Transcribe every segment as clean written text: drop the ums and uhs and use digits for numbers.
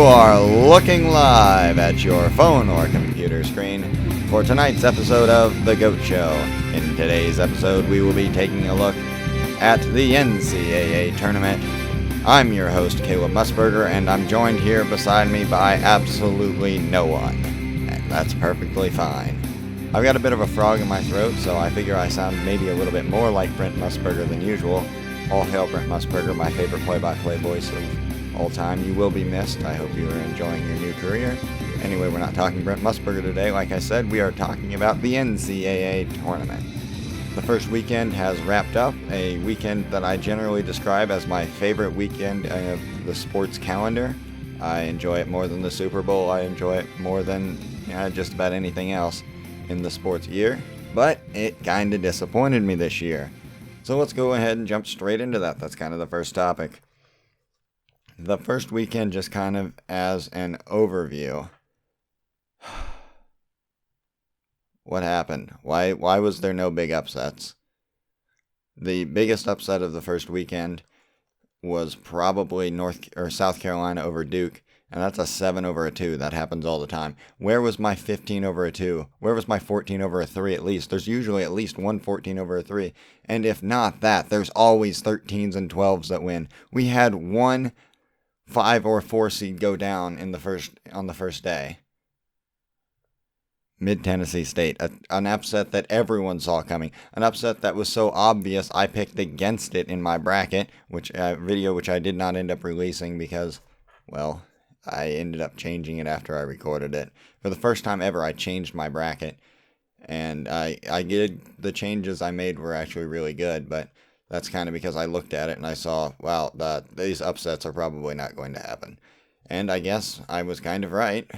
You are looking live at your phone or computer screen for tonight's episode of The G.O.A.T Show. In today's episode, we will be taking a look at the NCAA tournament. I'm your host, Caleb Musburger, and I'm joined here beside me by absolutely no one. And that's perfectly fine. I've got a bit of a frog in my throat, so I figure I sound maybe a little bit more like Brent Musburger than usual. All hail Brent Musburger, my favorite play-by-play voice of all time. You will be missed. I hope you are enjoying your new career. Anyway, we're not talking Brent Musburger today. Like I said, we are talking about the NCAA tournament. The first weekend has wrapped up, a weekend that I generally describe as my favorite weekend of the sports calendar. I enjoy it more than the Super Bowl. I enjoy it more than just about anything else in the sports year. But it kind of disappointed me this year. So let's go ahead and jump straight into that. That's kind of the first topic. The first weekend, just kind of as an overview. What happened? Why was there no big upsets? The biggest upset of the first weekend was probably South Carolina over Duke, and that's a 7 over a 2. That happens all the time. Where was my 15 over a 2? Where was my 14 over a 3 at least? There's usually at least one 14 over a 3. And if not that, there's always 13s and 12s that win. We had one 5 or 4 seed go down on the first day. Mid-Tennessee State, an upset that everyone saw coming, an upset that was so obvious I picked against it in my bracket, which I did not end up releasing because, well, I ended up changing it after I recorded it. For the first time ever, I changed my bracket, and I did the changes I made were actually really good, but that's kind of because I looked at it and I saw, wow, these upsets are probably not going to happen. And I guess I was kind of right,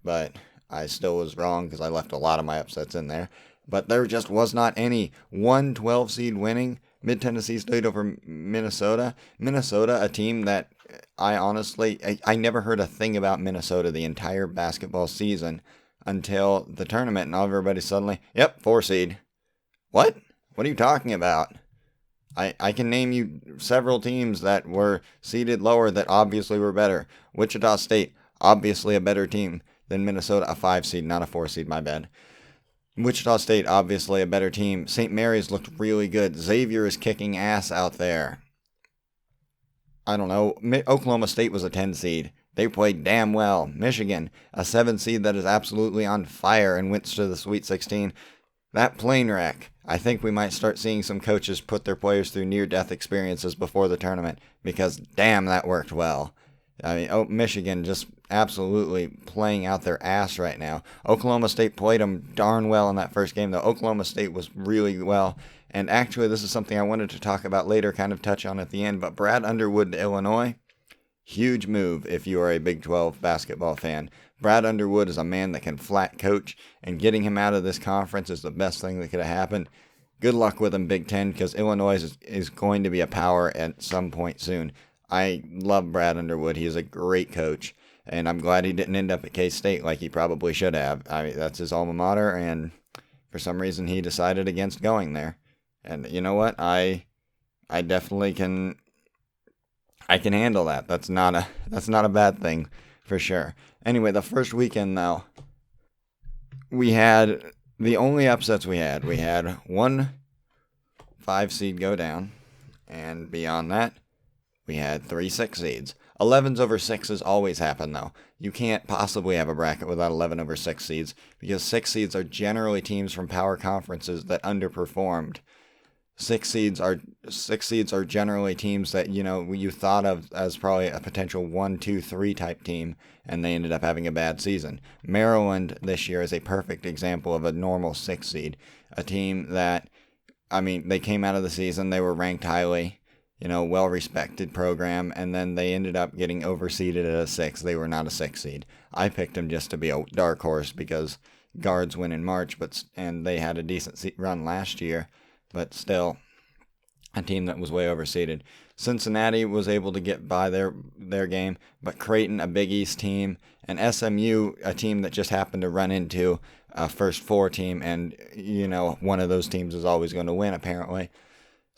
but I still was wrong because I left a lot of my upsets in there. But there just was not any. 12 seed winning, Mid-Tennessee State over Minnesota. Minnesota, a team that I never heard a thing about Minnesota the entire basketball season until the tournament, and everybody suddenly, yep, 4 seed. What? What are you talking about? I can name you several teams that were seeded lower that obviously were better. Wichita State, obviously a better team than Minnesota, a 5 seed, not a 4 seed, my bad. Wichita State, obviously a better team. St. Mary's looked really good. Xavier is kicking ass out there. I don't know. Oklahoma State was a 10 seed. They played damn well. Michigan, a 7 seed that is absolutely on fire and went to the Sweet 16. That plane wreck. I think we might start seeing some coaches put their players through near-death experiences before the tournament because, damn, that worked well. I mean, Michigan just absolutely playing out their ass right now. Oklahoma State played them darn well in that first game, though. Oklahoma State was really well. And actually, this is something I wanted to talk about later, kind of touch on at the end. But Brad Underwood to Illinois, huge move if you are a Big 12 basketball fan. Brad Underwood is a man that can flat coach, and getting him out of this conference is the best thing that could have happened. Good luck with him, Big 10, because Illinois is going to be a power at some point soon. I love Brad Underwood. He is a great coach, and I'm glad he didn't end up at K-State like he probably should have. I mean, that's his alma mater, and for some reason he decided against going there. And you know what? I definitely can. I can handle that. That's not a bad thing, for sure. Anyway, the first weekend though, we had the only upsets we had. We had one 5 seed go down, and beyond that, we had 3 6 seeds. 11s over 6s always happen, though. You can't possibly have a bracket without 11 over 6 seeds, because 6 seeds are generally teams from power conferences that underperformed. 6 seeds are generally teams that, you thought of as probably a potential 1, 2, 3 type team, and they ended up having a bad season. Maryland this year is a perfect example of a normal 6 seed. A team that, they came out of the season, they were ranked highly, well-respected program, and then they ended up getting overseeded at a 6. They were not a 6 seed. I picked them just to be a dark horse because guards win in March, and they had a decent run last year. But still, a team that was way overseeded. Cincinnati was able to get by their game, but Creighton, a Big East team, and SMU, a team that just happened to run into a first 4 team, and, one of those teams is always going to win, apparently.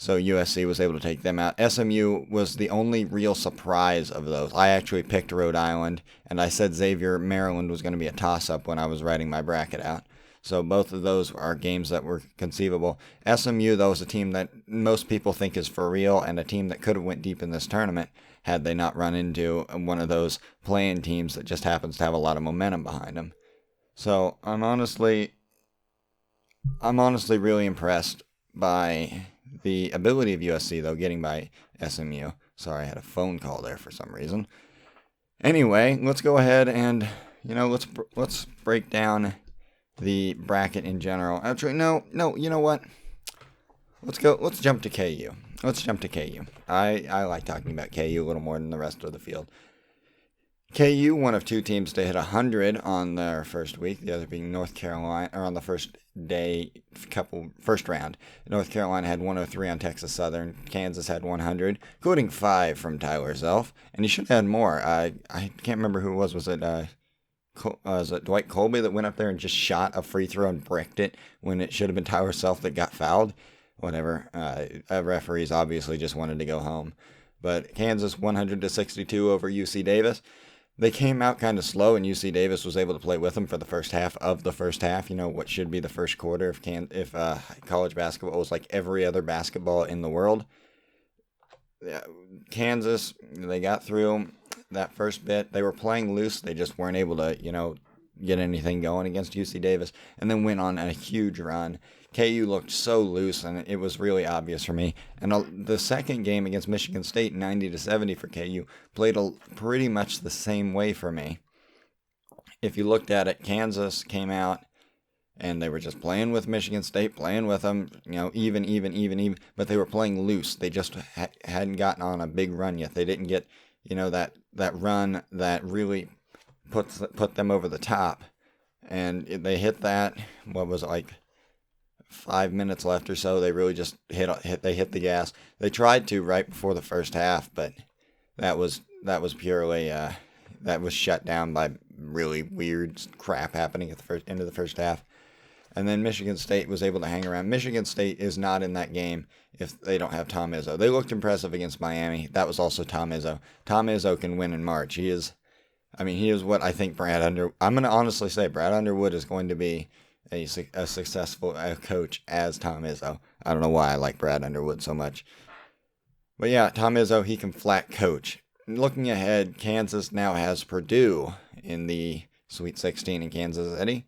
So USC was able to take them out. SMU was the only real surprise of those. I actually picked Rhode Island, and I said Xavier, Maryland was going to be a toss-up when I was writing my bracket out. So both of those are games that were conceivable. SMU, though, is a team that most people think is for real, and a team that could have went deep in this tournament had they not run into one of those playing teams that just happens to have a lot of momentum behind them. So I'm honestly really impressed by the ability of USC, though, getting by SMU. Sorry, I had a phone call there for some reason. Anyway, let's go ahead and, let's break down the bracket in general. Actually, no, you know what? Let's jump to KU. I like talking about KU a little more than the rest of the field. KU, one of two teams to hit 100 on their first week, the other being North Carolina, or on the first round. North Carolina had 103 on Texas Southern. Kansas had 100, including 5 from Tyler Zelf. And he should have had more. I can't remember who it was. Was it Dwight Colby that went up there and just shot a free throw and bricked it when it should have been Tyler Zelf that got fouled? Whatever. Referees obviously just wanted to go home. But Kansas 100-62 over UC Davis. They came out kind of slow, and UC Davis was able to play with them for the first half of the first half. What should be the first quarter if college basketball was like every other basketball in the world. Kansas, they got through that first bit. They were playing loose. They just weren't able to, get anything going against UC Davis, and then went on a huge run. KU looked so loose, and it was really obvious for me. And the second game against Michigan State, 90-70 for KU, played pretty much the same way for me. If you looked at it, Kansas came out, and they were just playing with Michigan State, playing with them, even, but they were playing loose. They just hadn't gotten on a big run yet. They didn't get, that run that really put them over the top. And they hit that, 5 minutes left or so. They really just hit the gas. They tried to right before the first half, but that was purely that was shut down by really weird crap happening at the end of the first half. And then Michigan State was able to hang around. Michigan State is not in that game if they don't have Tom Izzo. They looked impressive against Miami. That was also Tom Izzo. Tom Izzo can win in March. He is what I think I'm going to honestly say Brad Underwood is going to be a successful coach as Tom Izzo. I don't know why I like Brad Underwood so much. But yeah, Tom Izzo, he can flat coach. Looking ahead, Kansas now has Purdue in the Sweet 16 in Kansas City.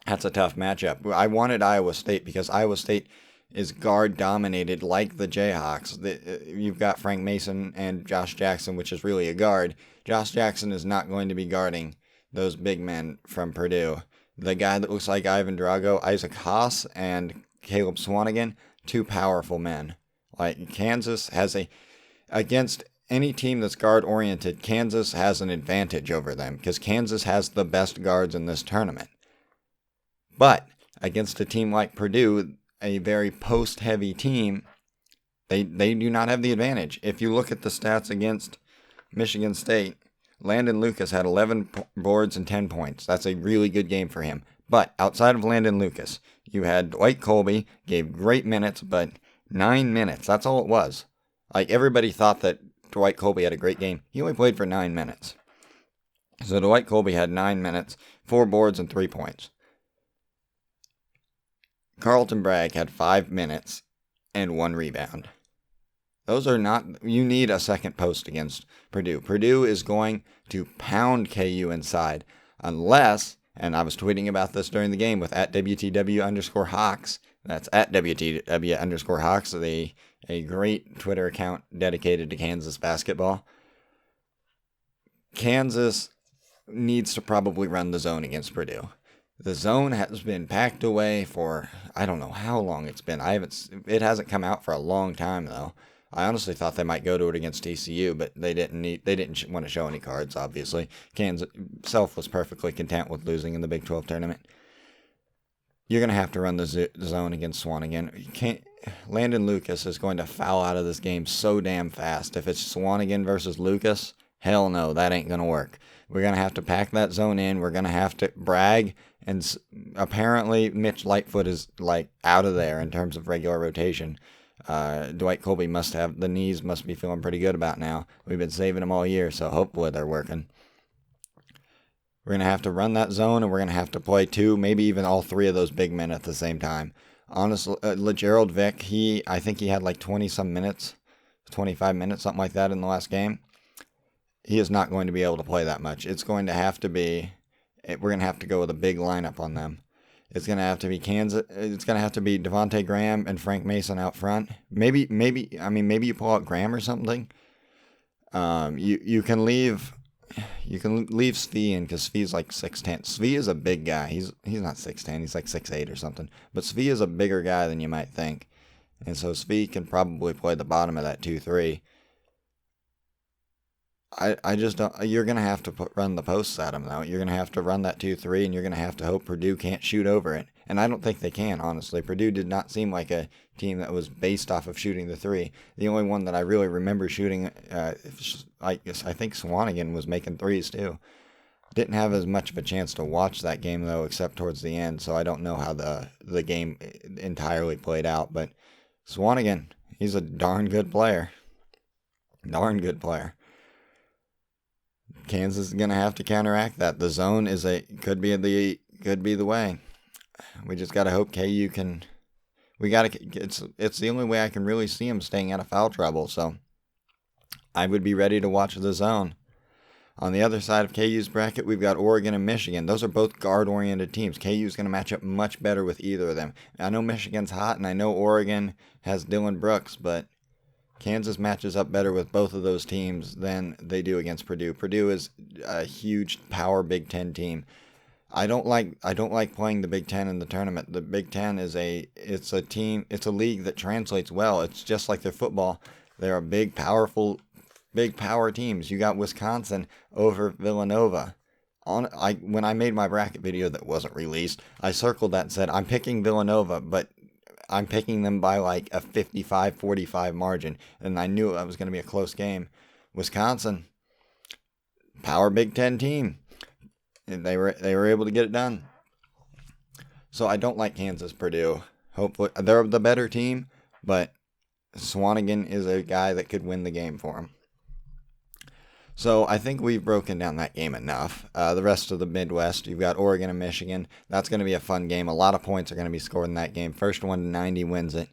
That's a tough matchup. I wanted Iowa State because Iowa State is guard dominated like the Jayhawks. You've got Frank Mason and Josh Jackson, which is really a guard. Josh Jackson is not going to be guarding those big men from Purdue. The guy that looks like Ivan Drago, Isaac Haas, and Caleb Swanigan, two powerful men. Like Kansas has against any team that's guard-oriented, Kansas has an advantage over them because Kansas has the best guards in this tournament. But against a team like Purdue, a very post-heavy team, they do not have the advantage. If you look at the stats against Michigan State, Landon Lucas had 11 boards and 10 points. That's a really good game for him. But outside of Landon Lucas, you had Dwight Colby, gave great minutes, but 9 minutes. That's all it was. Like, everybody thought that Dwight Colby had a great game. He only played for 9 minutes. So Dwight Colby had 9 minutes, 4 boards, and 3 points. Carlton Bragg had 5 minutes and 1 rebound. Those are not... You need a second post against Purdue. Purdue is going to pound KU inside unless... And I was tweeting about this during the game with @WTW_Hawks. That's @WTW_Hawks, a great Twitter account dedicated to Kansas basketball. Kansas needs to probably run the zone against Purdue. The zone has been packed away for, I don't know how long it's been. It hasn't come out for a long time, though. I honestly thought they might go to it against TCU, but they didn't want to show any cards, obviously. Kansas Self was perfectly content with losing in the Big 12 tournament. You're going to have to run the zone against Swanigan. Landon Lucas is going to foul out of this game so damn fast. If it's Swanigan versus Lucas, hell no, that ain't going to work. We're going to have to pack that zone in. We're going to have to brag. And apparently Mitch Lightfoot is like out of there in terms of regular rotation. Dwight Colby the knees must be feeling pretty good about now. We've been saving them all year, so hopefully they're working. We're going to have to run that zone, and we're going to have to play 2, maybe even all 3 of those big men at the same time. Honestly, Gerald Vick, I think he had like 20-some minutes, 25 minutes, something like that in the last game. He is not going to be able to play that much. It's going to have to be, we're going to have to go with a big lineup on them. It's going to have to be Kansas. It's going to have to be Devontae Graham and Frank Mason out front. Maybe you pull out Graham or something. You can leave Svi in because Svi's like 6'10". Svi is a big guy. He's not 6'10". He's like 6'8" or something. But Svi is a bigger guy than you might think. And so Svi can probably play the bottom of that 2-3. I just don't. You're going to have to run the posts at him, though. You're going to have to run that 2-3, and you're going to have to hope Purdue can't shoot over it. And I don't think they can, honestly. Purdue did not seem like a team that was based off of shooting the 3. The only one that I really remember shooting, I think Swanigan was making 3s, too. Didn't have as much of a chance to watch that game, though, except towards the end, so I don't know how the game entirely played out. But Swanigan, he's a darn good player. Darn good player. Kansas is going to have to counteract that. The zone could be the way. We just got to hope KU can. It's the only way I can really see them staying out of foul trouble. So I would be ready to watch the zone. On the other side of KU's bracket, we've got Oregon and Michigan. Those are both guard-oriented teams. KU is going to match up much better with either of them. I know Michigan's hot, and I know Oregon has Dylan Brooks, but Kansas matches up better with both of those teams than they do against Purdue. Purdue is a huge power Big Ten team. I don't like playing the Big Ten in the tournament. The Big Ten it's a league that translates well. It's just like their football. They are big power teams. You got Wisconsin over Villanova. When I made my bracket video that wasn't released, I circled that and said I'm picking Villanova, but I'm picking them by like a 55-45 margin, and I knew it was going to be a close game. Wisconsin, power Big Ten team. And they were able to get it done. So I don't like Kansas Purdue. Hopefully they're the better team, but Swanigan is a guy that could win the game for them. So I think we've broken down that game enough. The rest of the Midwest, you've got Oregon and Michigan. That's going to be a fun game. A lot of points are going to be scored in that game. First one to 90 wins it.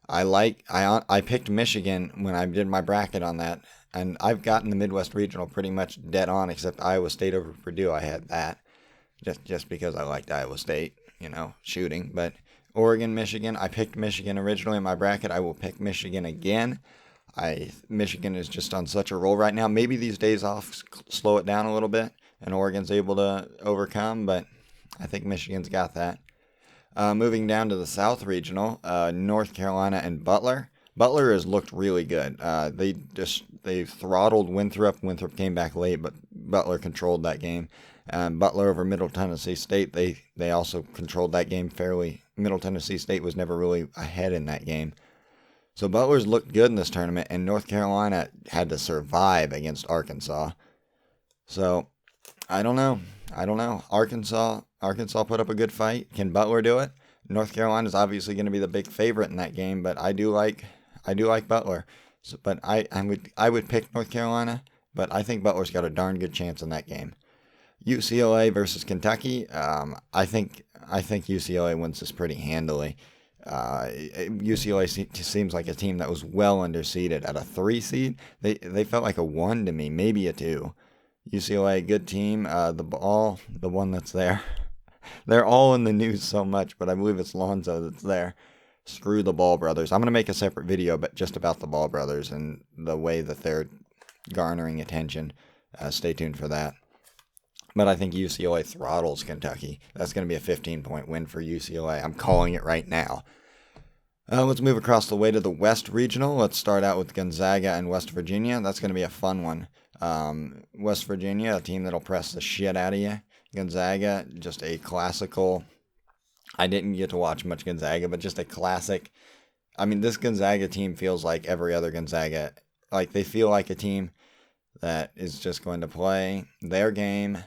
I picked Michigan when I did my bracket on that, and I've gotten the Midwest Regional pretty much dead on, except Iowa State over Purdue. I had that just because I liked Iowa State, shooting. But Oregon, Michigan, I picked Michigan originally in my bracket. I will pick Michigan again. Michigan is just on such a roll right now. Maybe these days off slow it down a little bit, and Oregon's able to overcome, but I think Michigan's got that. Moving down to the South Regional, North Carolina and Butler. Butler has looked really good. They throttled Winthrop. Winthrop came back late, but Butler controlled that game. Butler over Middle Tennessee State. They also controlled that game fairly. Middle Tennessee State was never really ahead in that game. So Butler's looked good in this tournament, and North Carolina had to survive against Arkansas. So I don't know. Arkansas put up a good fight. Can Butler do it? North Carolina's obviously going to be the big favorite in that game, but I do like Butler. So, but I would pick North Carolina, but I think Butler's got a darn good chance in that game. UCLA versus Kentucky. I think UCLA wins this pretty handily. UCLA seems like a team that was well underseeded at a 3 seed. They felt like a 1 to me, maybe a 2. UCLA, good team. The one that's there. They're all in the news so much, but I believe it's Lonzo that's there. Screw the Ball brothers. I'm going to make a separate video but just about the Ball brothers and the way that they're garnering attention. Stay tuned for that. But I think UCLA throttles Kentucky. That's going to be a 15-point win for UCLA. I'm calling it right now. Let's move across the way to the West Regional. Let's start out with Gonzaga and West Virginia. That's going to be a fun one. West Virginia, a team that'll press the shit out of you. Gonzaga, just a classical. I didn't get to watch much Gonzaga, but just a classic. I mean, this Gonzaga team feels like every other Gonzaga. Like, they feel like a team that is just going to play their game.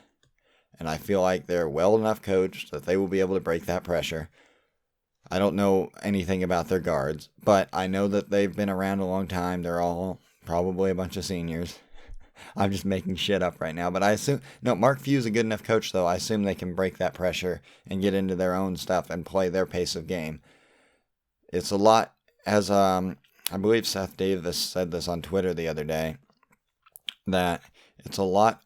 And I feel like they're well enough coached that they will be able to break that pressure. I don't know anything about their guards, but I know that they've been around a long time. They're all probably a bunch of seniors. I'm just making shit up right now, but I assume no. Mark Few's a good enough coach, though. I assume they can break that pressure and get into their own stuff and play their pace of game. It's a lot, as I believe Seth Davis said this on Twitter the other day, that it's a lot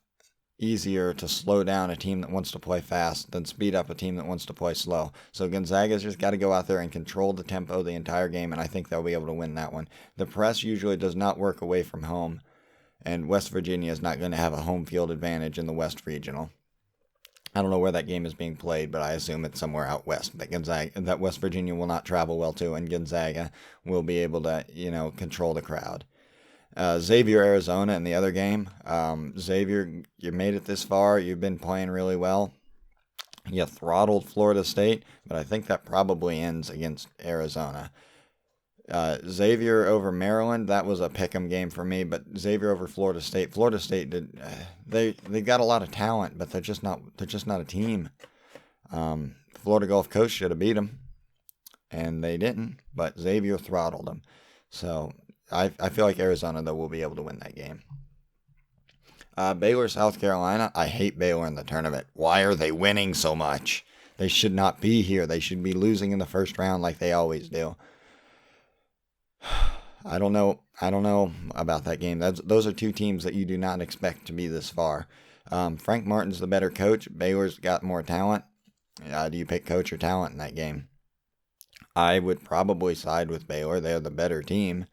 easier to slow down a team that wants to play fast than speed up a team that wants to play slow. So Gonzaga's just got to go out there and control the tempo the entire game, and I think they'll be able to win that one. The press usually does not work away from home, and West Virginia is not going to have a home field advantage in the West Regional. I don't know where that game is being played, but I assume it's somewhere out west that West Virginia will not travel well to, and Gonzaga will be able to, control the crowd. Xavier, Arizona in the other game. Xavier, you made it this far. You've been playing really well. You throttled Florida State, but I think that probably ends against Arizona. Xavier over Maryland, that was a pick'em game for me, but Xavier over Florida State. Florida State did they got a lot of talent, but they're just not a team. Florida Gulf Coast should have beat them, and they didn't. But Xavier throttled them, so I feel like Arizona though will be able to win that game. Baylor, South Carolina. I hate Baylor in the tournament. Why are they winning so much? They should not be here. They should be losing in the first round like they always do. I don't know about that game. Those are two teams that you do not expect to be this far. Frank Martin's the better coach. Baylor's got more talent. Do you pick coach or talent in that game? I would probably side with Baylor. They're the better team,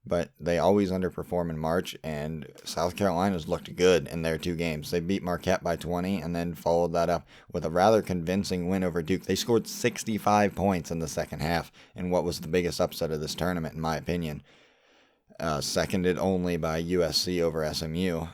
but they always underperform in March, and South Carolina's looked good in their two games. They beat Marquette by 20 and then followed that up with a rather convincing win over Duke. They scored 65 points in the second half in what was the biggest upset of this tournament, in my opinion. Seconded only by USC over SMU,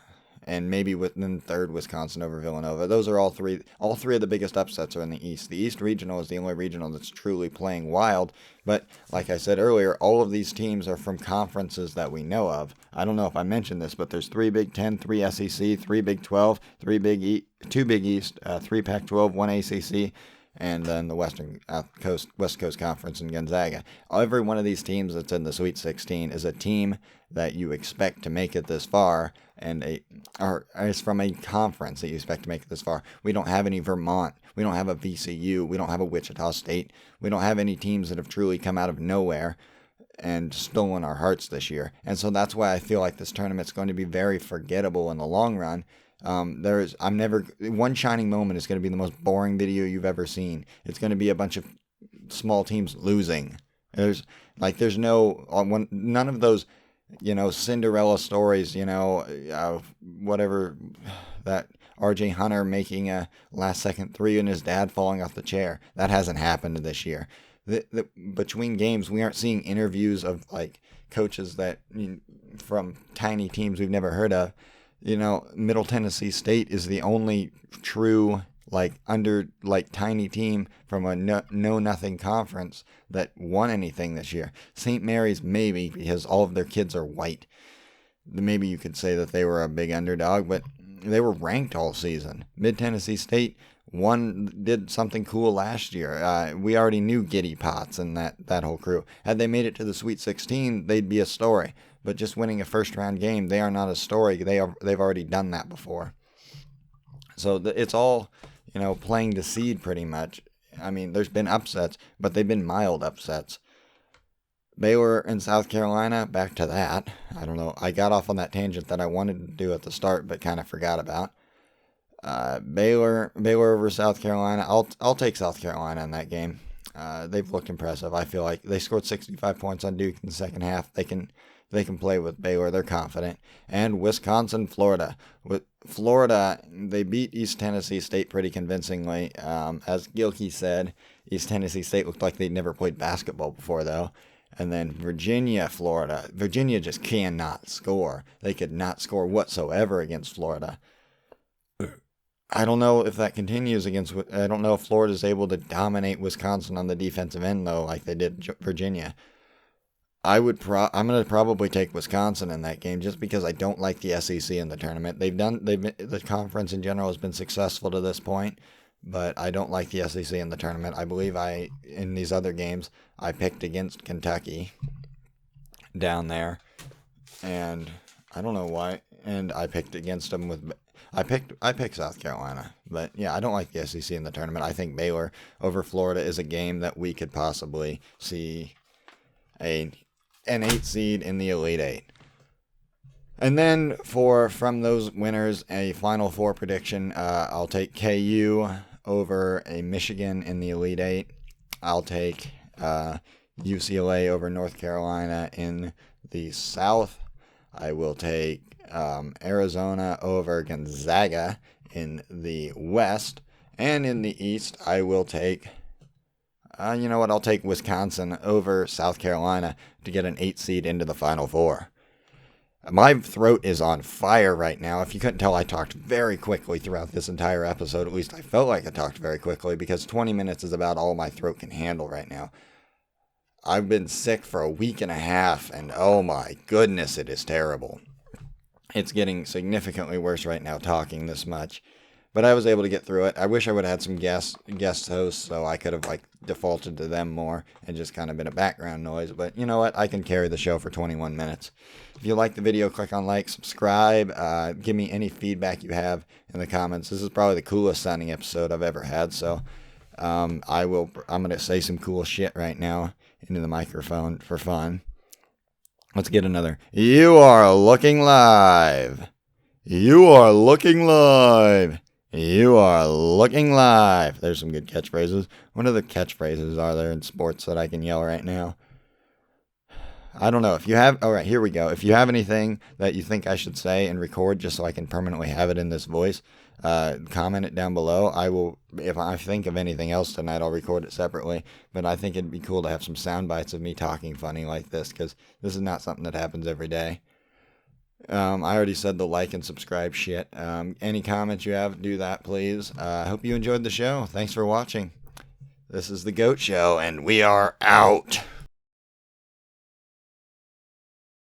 and maybe within third, Wisconsin over Villanova. Those are all three of the biggest upsets are in the East. The East Regional is the only regional that's truly playing wild, but like I said earlier, all of these teams are from conferences that we know of. I don't know if I mentioned this, but there's 3 Big Ten, 3 SEC, 3 Big 12, 2 Big East, 3 Pac-12, 1 ACC, and then the West Coast Conference in Gonzaga. Every one of these teams that's in the Sweet 16 is a team that you expect to make it this far, and is from a conference that you expect to make it this far. We don't have any Vermont. We don't have a VCU. We don't have a Wichita State. We don't have any teams that have truly come out of nowhere and stolen our hearts this year. And so that's why I feel like this tournament's going to be very forgettable in the long run. One shining moment is going to be the most boring video you've ever seen. It's going to be a bunch of small teams losing. None of those, Cinderella stories, whatever, that RJ Hunter making a last second 3 and his dad falling off the chair. That hasn't happened this year. Between games, we aren't seeing interviews of like coaches that from tiny teams we've never heard of. Middle Tennessee State is the only true tiny team from a know-nothing conference that won anything this year. St. Mary's maybe, because all of their kids are white. Maybe you could say that they were a big underdog, but they were ranked all season. Mid-Tennessee State did something cool last year. We already knew Giddy Potts and that whole crew. Had they made it to the Sweet 16, they'd be a story. But just winning a first-round game, they are not a story. They've already done that before. So it's all, playing to seed pretty much. I mean, there's been upsets, but they've been mild upsets. Baylor and South Carolina, back to that. I don't know. I got off on that tangent that I wanted to do at the start, but kind of forgot about. Baylor over South Carolina. I'll take South Carolina in that game. They've looked impressive. I feel like they scored 65 points on Duke in the second half. They can play with Baylor. They're confident. And Wisconsin, Florida. With Florida, they beat East Tennessee State pretty convincingly. As Gilkey said, East Tennessee State looked like they'd never played basketball before, though. And then Virginia, Florida. Virginia just cannot score. They could not score whatsoever against Florida. I don't know if that continues I don't know if Florida's able to dominate Wisconsin on the defensive end, though, like they did Virginia. I'm going to probably take Wisconsin in that game just because I don't like the SEC in the tournament. The conference in general has been successful to this point, but I don't like the SEC in the tournament. I believe in these other games, I picked against Kentucky down there, and I don't know why. And I picked against them with. I picked South Carolina, but yeah, I don't like the SEC in the tournament. I think Baylor over Florida is a game that we could possibly see an 8 seed in the Elite Eight. And then from those winners, a Final Four prediction. I'll take KU over a Michigan in the Elite Eight. I'll take UCLA over North Carolina in the South. I will take Arizona over Gonzaga in the West. And in the East, I will take, you know what, I'll take Wisconsin over South Carolina to get an 8 seed into the Final Four. My throat is on fire right now. If you couldn't tell, I talked very quickly throughout this entire episode. At least I felt like I talked very quickly because 20 minutes is about all my throat can handle right now. I've been sick for a week and a half, and oh my goodness, it is terrible. It's getting significantly worse right now talking this much. But I was able to get through it. I wish I would have had some guest hosts so I could have defaulted to them more and just kind of been a background noise. But you know what? I can carry the show for 21 minutes. If you like the video, click on like, subscribe. Give me any feedback you have in the comments. This is probably the coolest sounding episode I've ever had. So I'm going to say some cool shit right now into the microphone for fun. Let's get another. You are looking live. You are looking live. You are looking live. There's some good catchphrases. What other catchphrases are there in sports that I can yell right now? I don't know. If you have, all right, here we go. If you have anything that you think I should say and record just so I can permanently have it in this voice, comment it down below. I will, if I think of anything else tonight, I'll record it separately. But I think it'd be cool to have some sound bites of me talking funny like this because this is not something that happens every day. I already said the like and subscribe shit. Any comments you have, do that, please. I hope you enjoyed the show. Thanks for watching. This is the G.O.A.T. Show, and we are out.